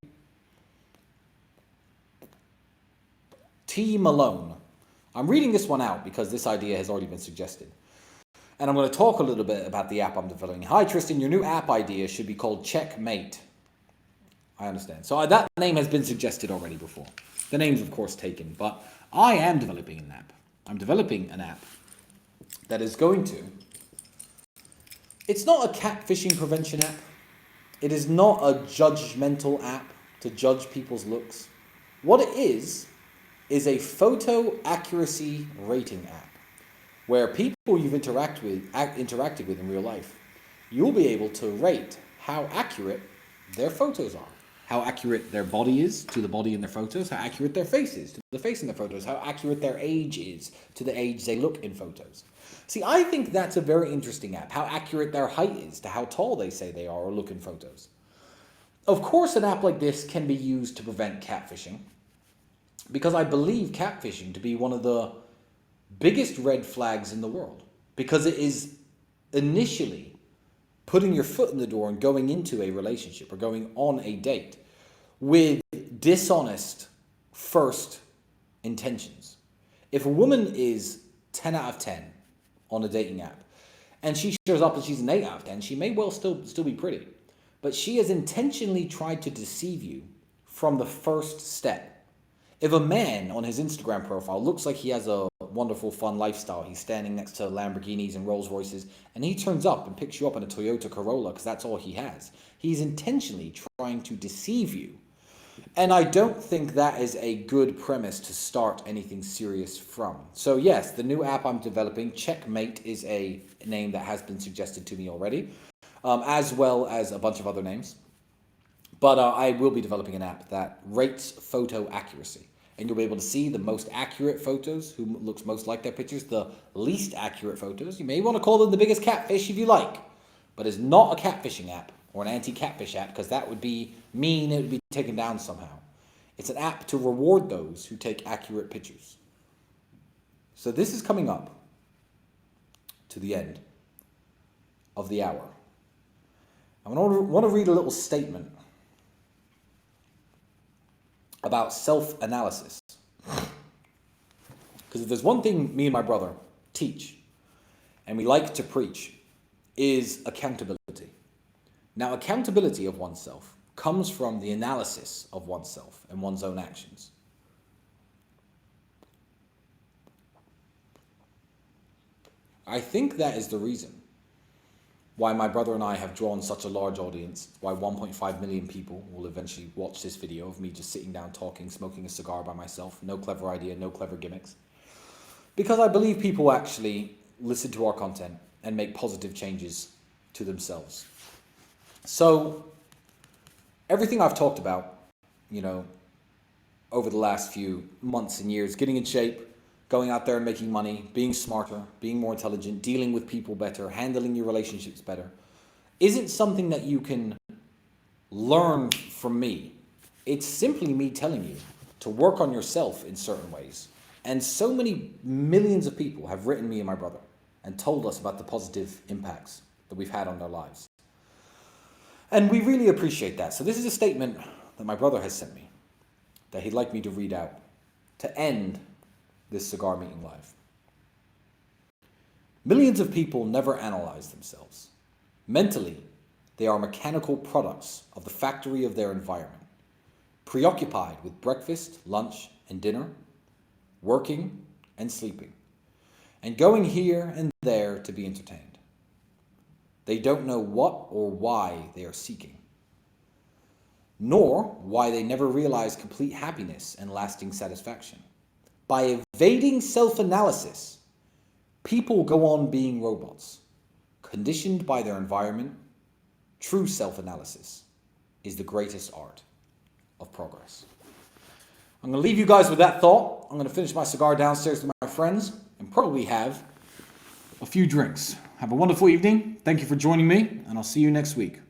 T. Malone. I'm reading this one out because this idea has already been suggested. And I'm going to talk a little bit about the app I'm developing. Hi, Tristan, your new app idea should be called Checkmate. I understand. So that name has been suggested already before. The name's, of course, taken. But I am developing an app. I'm developing an app that is going to... It's not a catfishing prevention app. It is not a judgmental app to judge people's looks. What it is a photo accuracy rating app where people you've interacted with in real life, you'll be able to rate how accurate their photos are, how accurate their body is to the body in their photos, how accurate their face is to the face in their photos, how accurate their age is to the age they look in photos. See, I think that's a very interesting app, how accurate their height is to how tall they say they are or look in photos. Of course, an app like this can be used to prevent catfishing, because I believe catfishing to be one of the biggest red flags in the world, because it is initially putting your foot in the door and going into a relationship or going on a date with dishonest first intentions. If a woman is 10 out of 10 on a dating app and she shows up and she's an 8 out of 10, she may well still be pretty, but she has intentionally tried to deceive you from the first step. If a man on his Instagram profile looks like he has a wonderful, fun lifestyle, he's standing next to Lamborghinis and Rolls Royces, and he turns up and picks you up in a Toyota Corolla because that's all he has, he's intentionally trying to deceive you. And I don't think that is a good premise to start anything serious from. So yes, the new app I'm developing, Checkmate, is a name that has been suggested to me already, as well as a bunch of other names. But I will be developing an app that rates photo accuracy. And you'll be able to see the most accurate photos, who looks most like their pictures, the least accurate photos. You may want to call them the biggest catfish if you like, but it's not a catfishing app or an anti-catfish app, because that would be mean, it would be taken down somehow. It's an app to reward those who take accurate pictures. So this is coming up to the end of the hour. I want to read a little statement about self-analysis. Because if there's one thing me and my brother teach, and we like to preach, is accountability. Now, accountability of oneself comes from the analysis of oneself and one's own actions. I think that is the reason why my brother and I have drawn such a large audience, why 1.5 million people will eventually watch this video of me just sitting down talking, smoking a cigar by myself, no clever idea, no clever gimmicks. Because I believe people actually listen to our content and make positive changes to themselves. So, everything I've talked about, over the last few months and years, getting in shape, going out there and making money, being smarter, being more intelligent, dealing with people better, handling your relationships better, isn't something that you can learn from me. It's simply me telling you to work on yourself in certain ways. And so many millions of people have written me and my brother and told us about the positive impacts that we've had on their lives. And we really appreciate that. So this is a statement that my brother has sent me that he'd like me to read out to end this cigar meeting live. Millions of people never analyze themselves. Mentally, they are mechanical products of the factory of their environment, preoccupied with breakfast, lunch, and dinner, working and sleeping, and going here and there to be entertained. They don't know what or why they are seeking, nor why they never realize complete happiness and lasting satisfaction. By evading self-analysis, people go on being robots, conditioned by their environment. True self-analysis is the greatest art of progress. I'm going to leave you guys with that thought. I'm going to finish my cigar downstairs with my friends and probably have a few drinks. Have a wonderful evening. Thank you for joining me, and I'll see you next week.